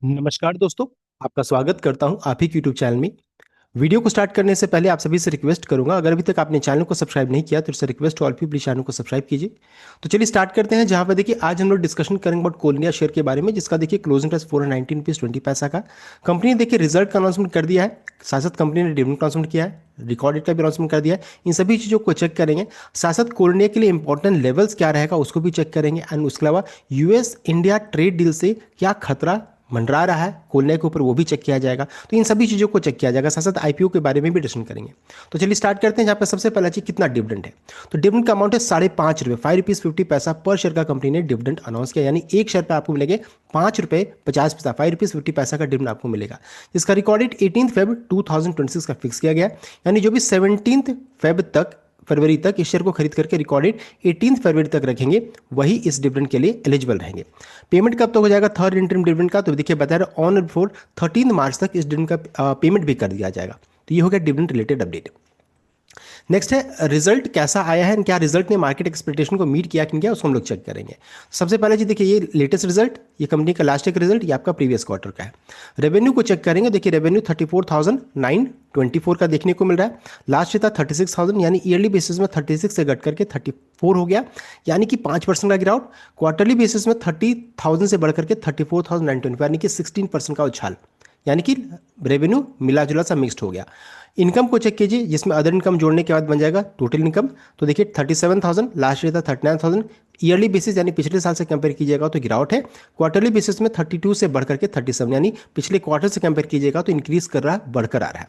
नमस्कार दोस्तों। आपका स्वागत करता हूं आप ही के यूट्यूब चैनल में। वीडियो को स्टार्ट करने से पहले आप सभी से रिक्वेस्ट करूंगा, अगर अभी तक आपने चैनल को सब्सक्राइब नहीं किया तो इससे रिक्वेस्ट ऑल प्लीज चैनल को सब्सक्राइब कीजिए। तो चलिए स्टार्ट करते हैं। जहां पर देखिए आज हम लोग डिस्कशन करेंगे अबाउट कोल इंडिया शेयर के बारे में, जिसका देखिए क्लोजिंग प्राइस 419 रुपीज 20 पैसा का। कंपनी ने देखिए रिजल्ट का अनाउंसमेंट कर दिया है, साथ साथ कंपनी ने डिविडेंड अनाउंसमेंट किया है, रिकॉर्ड डेट का भी अनाउंसमेंट कर दिया है। इन सभी चीज़ों को चेक करेंगे। साथ साथ कोल इंडिया के लिए इंपॉर्टेंट लेवल्स क्या रहेगा उसको भी चेक करेंगे। एंड उसके अलावा यूएस इंडिया ट्रेड डील से क्या खतरा मंडरा रहा है खोलने के ऊपर, वो भी चेक किया जाएगा। तो इन सभी चीज़ों को चेक किया जाएगा। साथ साथ आईपीओ के बारे में भी डिस्कशन करेंगे। तो चलिए स्टार्ट करते हैं। जहाँ पर सबसे पहला चीज कितना डिविडेंड है, तो डिविडेंड का अमाउंट है 5.5 रुपये, 5 रुपीज 50 पर शेयर का कंपनी ने डिविडेंड अनाउंस किया। यानी एक शेयर पर आपको मिलेंगे 5 रुपये 50 पैसा, 5 रुपीज 50 का डिविडेंड आपको मिलेगा। जिसका रिकॉर्ड डेट 18 Feb 2026 का फिक्स किया गया। यानी जो भी 17 फरवरी तक इस शेयर को खरीद करके रिकॉर्डेड 18 फरवरी तक रखेंगे, वही इस डिविडेंड के लिए एलिजिबल रहेंगे। पेमेंट कब तक हो जाएगा थर्ड इंटरिम डिविडेंड का, तो देखिए बता रहे ऑन और बिफोर 13 मार्च तक इस डिविडेंड का पेमेंट भी कर दिया जाएगा। तो ये हो गया डिविडेंड रिलेटेड अपडेट। नेक्स्ट है रिजल्ट कैसा आया है, क्या रिजल्ट ने मार्केट एक्सपेक्टेशन को मीट किया कि नहीं किया, उसको हम लोग चेक करेंगे। सबसे पहले जी देखिए ये लेटेस्ट रिजल्ट, ये कंपनी का लास्ट एक रिजल्ट, ये आपका प्रीवियस क्वार्टर का है। रेवेन्यू को चेक करेंगे। देखिए रेवेन्यू 34,924 का देखने को मिल रहा है। लास्ट ईयर था 36,000, यानी ईयरली बेसिस में 36 से घट करके 34 हो गया, यानी कि 5% का गिरावट। क्वार्टरली बेसिस में 30,000 से बढ़ करके 34,924, यानी कि 16% का उछाल, यानी कि रेवेन्यू मिला जुला सा मिक्स्ड हो गया। इनकम को चेक कीजिए, जिसमें अदर इनकम जोड़ने के बाद बन जाएगा टोटल इनकम। तो देखिए 37,000, लास्ट ईयर था 39,000। ईयरली बेसिस यानी पिछले साल से कंपेयर कीजिएगा तो गिरावट है। क्वार्टरली बेसिस में 32 से बढ़कर के 37, यानी पिछले क्वार्टर से कंपेयर कीजिएगा तो इंक्रीज कर रहा है, बढ़कर आ रहा है।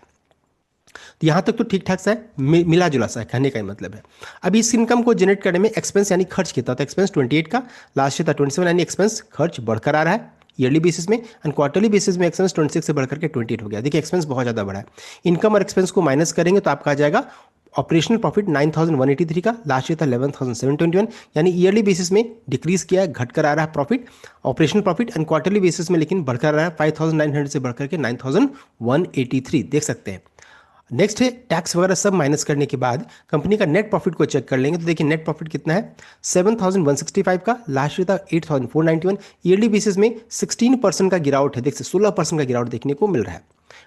तो यहाँ तक तो ठीक ठाक सा है, मिला जुला सा है, कहने का ही मतलब है। अब इस इनकम को जनरेट करने में एक्सपेंस यानी खर्च कितना, तो एक्सपेंस 28 का, लास्ट ईयर था 27, यानी एक्सपेंस खर्च बढ़कर आ रहा है ईयरली बेसिस में। एंड क्वार्टरली बेसिस में एक्सपेंस 26 से बढ़कर के 28 हो गया। देखिए एक्सपेंस बहुत ज़्यादा बढ़ा है। इनकम और एक्सपेंस को माइनस करेंगे तो आपका आ जाएगा ऑपरेशनल प्रॉफिट 9,183 का, लास्ट ईयर था 11,721, यानी ईयरली बेसिस में डिक्रीज किया है, घट कर आ रहा है profit, operational profit. And quarterly basis में लेकिन बढ़कर आ रहा है 5,900 से बढ़कर के 9,183, देख सकते हैं। नेक्स्ट है टैक्स वगैरह सब माइनस करने के बाद कंपनी का नेट प्रॉफिट को चेक कर लेंगे। तो देखिए नेट प्रॉफिट कितना है, 7,165 का, लास्ट ईयर था 8,491। ईयरली बेसिस में 16% का गिरावट है, देखिए 16% का गिरावट देखने को मिल रहा है।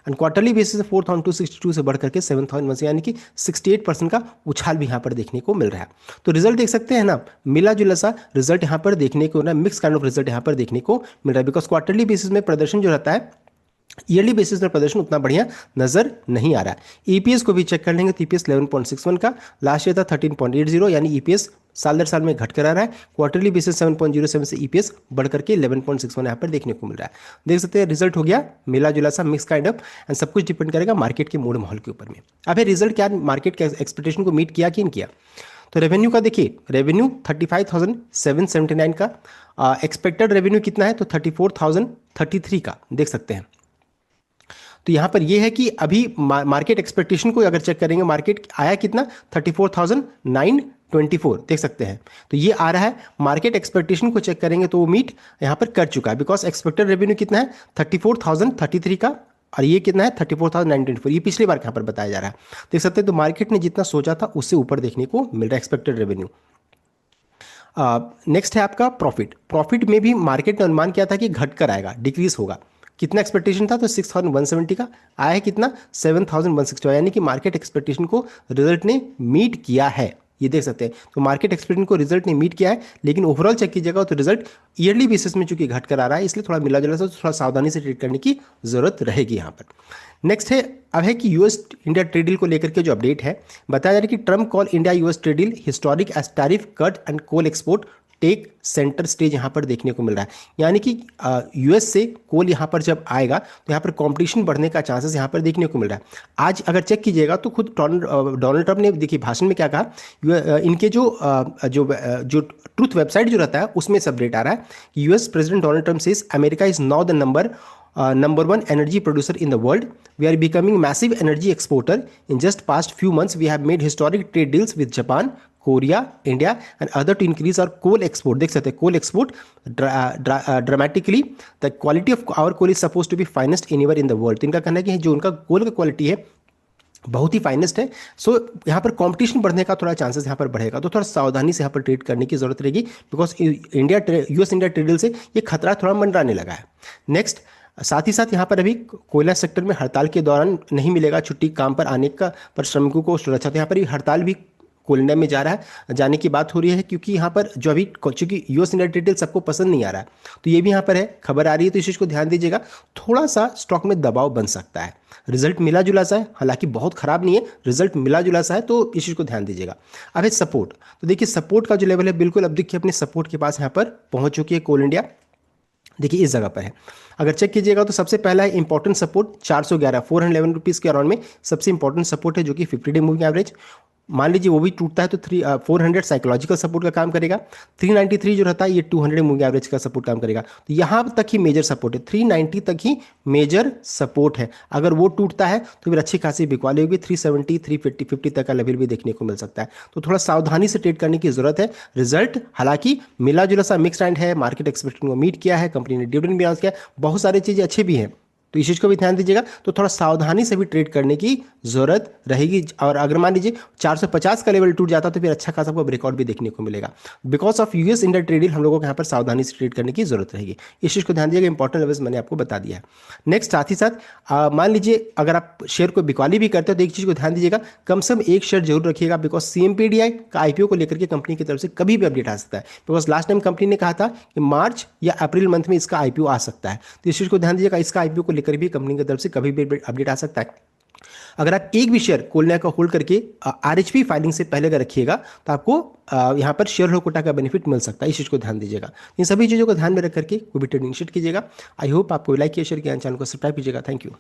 एंड क्वार्टरली बेसिस में 4,262 से बढ़ करके 7,001, यानी कि 68% का उछाल भी यहाँ पर देखने को मिल रहा है। तो रिजल्ट देख सकते हैं ना, मिला जुला सा रिजल्ट यहाँ पर देखने को ना, मिक्स काइंड ऑफ रिजल्ट यहाँ पर देखने को मिल रहा है। बिकॉज क्वार्टरली बेसिस में प्रदर्शन जो रहता है, ईयरली बेसिस पर प्रदर्शन उतना बढ़िया नजर नहीं आ रहा है। ईपीएस को भी चेक कर लेंगे तो ईपीएस 11.61 का, लास्ट ईयर था 13.80, यानी ईपीएस साल दर साल में घट कर आ रहा है। क्वार्टरली बेसिस 7.07 से ईपीएस बढ़ करके 11.61 यहाँ पर देखने को मिल रहा है। देख सकते हैं रिजल्ट हो गया मिला जुला सा, मिक्स काइंड ऑफ। एंड सब कुछ डिपेंड करेगा मार्केट के मूड माहौल के ऊपर में। अब रिजल्ट क्या मार्केट के एक्सपेक्टेशन को मीट किया कि नहीं किया। तो रेवेन्यू का देखिए, रेवेन्यू 35,779 का, एक्सपेक्टेड रेवेन्यू कितना है तो 34,033 का, देख सकते हैं। तो यहाँ पर ये है कि अभी मार्केट एक्सपेक्टेशन को अगर चेक करेंगे, मार्केट आया कितना 34,924, देख सकते हैं। तो ये आ रहा है, मार्केट एक्सपेक्टेशन को चेक करेंगे तो वो मीट यहाँ पर कर चुका है। बिकॉज एक्सपेक्टेड रेवेन्यू कितना है 34,033 का, और ये कितना है 34,924, ये पिछली बार यहाँ पर बताया जा रहा है। देख सकते हैं तो मार्केट ने जितना सोचा था उससे ऊपर देखने को मिल रहा है एक्सपेक्टेड रेवेन्यू। नेक्स्ट है आपका प्रॉफिट। प्रॉफिट में भी मार्केट ने अनुमान किया था कि घट कर आएगा, डिक्रीज होगा। कितना एक्सपेक्टेशन था तो 6,170 का, आया है कितना 7,160, यानी कि मार्केट एक्सपेक्टेशन को रिजल्ट ने मीट किया है, ये देख सकते हैं। तो मार्केट एक्सपेक्टेशन को रिजल्ट ने मीट किया है, लेकिन ओवरऑल चेक कीजिएगा तो रिजल्ट ईयरली बेसिस में चूंकि घट कर आ रहा है, इसलिए थोड़ा मिला जुला सा, थोड़ा सावधानी से ट्रीट करने की जरूरत रहेगी यहाँ पर। नेक्स्ट है अब है कि यूएस इंडिया ट्रेड डील को लेकर के जो अपडेट है, बताया जा रहा है कि Trump call India US trade deal historic as tariff cut and coal export take centre stage यहाँ पर देखने को मिल रहा है। यानी कि यूएस से कोल यहाँ पर जब आएगा तो यहाँ पर कंपटीशन बढ़ने का चांसेस यहाँ पर देखने को मिल रहा है। आज अगर चेक कीजिएगा तो खुद डोनाल्ड ट्रम्प ने देखिए भाषण में क्या कहा, इनके जो ट्रूथ वेबसाइट जो रहता है उसमें सब अपडेट आ रहा है कि US president Donald Trump says America is now the number one energy producer in the world. We are becoming massive energy exporter. In just past few months, we have made historic trade deals with Japan, Korea, India and other to increase our coal export. देख सकते हैं coal export dramatically. The quality of our coal is supposed to be finest anywhere in the world. तो इनका कहना है कि जो उनका कोल का क्वालिटी है बहुत ही फाइनेस्ट है। सो यहाँ पर कंपटीशन बढ़ने का थोड़ा चांसेस यहाँ पर बढ़ेगा, तो थोड़ा सावधानी से यहाँ पर ट्रेड करने की जरूरत रहेगी। Because US India trade deal से ये खतरा थोड़ा मंडराने लगा है। नेक्स्ट साथ ही साथ यहाँ पर अभी कोयला सेक्टर में हड़ताल के दौरान नहीं मिलेगा छुट्टी काम पर आने का, पर श्रमिकों को सुरक्षा। तो यहाँ पर भी हड़ताल भी कोयला में जा रहा है, जाने की बात हो रही है, क्योंकि यहाँ पर जो अभी चूंकि यूएस इंडिया ट्रेड डील सबको पसंद नहीं आ रहा है, तो ये भी यहाँ पर है, खबर आ रही है, तो इस चीज़ को ध्यान दीजिएगा। थोड़ा सा स्टॉक में दबाव बन सकता है। रिजल्ट मिला जुला सा है, हालांकि बहुत खराब नहीं है, रिजल्ट मिला जुला सा है, तो इस चीज़ को ध्यान दीजिएगा। अब है सपोर्ट, तो देखिए सपोर्ट का जो लेवल है बिल्कुल अब देखिए अपने सपोर्ट के पास यहाँ पर पहुंच चुकी है कोल इंडिया। देखिए इस जगह पर है, अगर चेक कीजिएगा तो सबसे पहला है इंपॉर्टेंट सपोर्ट 411 411 रुपीज़ के अराउंड में सबसे इंपॉर्टेंट सपोर्ट है, जो कि 50 डे मूविंग एवरेज। मान लीजिए वो भी टूटता है तो 400 साइकोलॉजिकल सपोर्ट का काम करेगा। 393 जो रहता है ये 200 मूविंग एवरेज का सपोर्ट काम करेगा। तो यहाँ तक ही मेजर सपोर्ट है, 390 तक ही मेजर सपोर्ट है। अगर वो टूटता है तो फिर अच्छी खासी बिकवाली होगी, 370 350 तक का लेवल भी देखने को मिल सकता है। तो थोड़ा सावधानी से ट्रेड करने की जरूरत है। रिजल्ट हालांकि मिला जुला सा मिक्स एंड है, मार्केट एक्सपेक्टेशन को मीट किया है, कंपनी ने डिविडेंड भी अनाउंस किया है, बहुत सारी चीज़ें अच्छी भी हैं, तो इस चीज़ को भी ध्यान दीजिएगा। तो थोड़ा सावधानी से भी ट्रेड करने की जरूरत रहेगी। और अगर मान लीजिए 450 का लेवल टूट जाता तो फिर अच्छा खासा आपको ब्रेकआउट भी देखने को मिलेगा। Because of US India trade deal हम लोगों को यहाँ पर सावधानी से ट्रेड करने की जरूरत रहेगी। इस चीज़ को ध्यान दीजिएगा, इंपॉर्टेंट लेवल्स मैंने आपको बता दिया है। नेक्स्ट साथ ही साथ मान लीजिए अगर आप शेयर को बिकवाली भी करते हो तो एक चीज़ को ध्यान दीजिएगा, कम से कम एक शेयर जरूर रखिएगा, बिकॉज सीएमपीडीआई का आईपीओ को लेकर के कंपनी की तरफ से कभी भी अपडेट आ सकता है। बिकॉज लास्ट टाइम कंपनी ने कहा था कि मार्च या अप्रैल मंथ में इसका आईपीओ आ सकता है, तो इस चीज़ को ध्यान दीजिएगा, इसका आईपीओ को लेकर भी कंपनी की तरफ से कभी भी अपडेट आ सकता है। अगर आप एक भी शेयर कोलना का होल्ड करके आरएचपी फाइलिंग से पहले अगर रखिएगा तो आपको यहाँ पर शेयर होल्डर कोटा का बेनिफिट मिल सकता है। इस चीज़ को ध्यान दीजिएगा। इन सभी चीज़ों को ध्यान में रख करके कोई भी ट्रेड इनिशिएट कीजिएगा। आई होप आपको लाइक किया, शेयर किया, चैनल को सब्सक्राइब कीजिएगा। Thank you.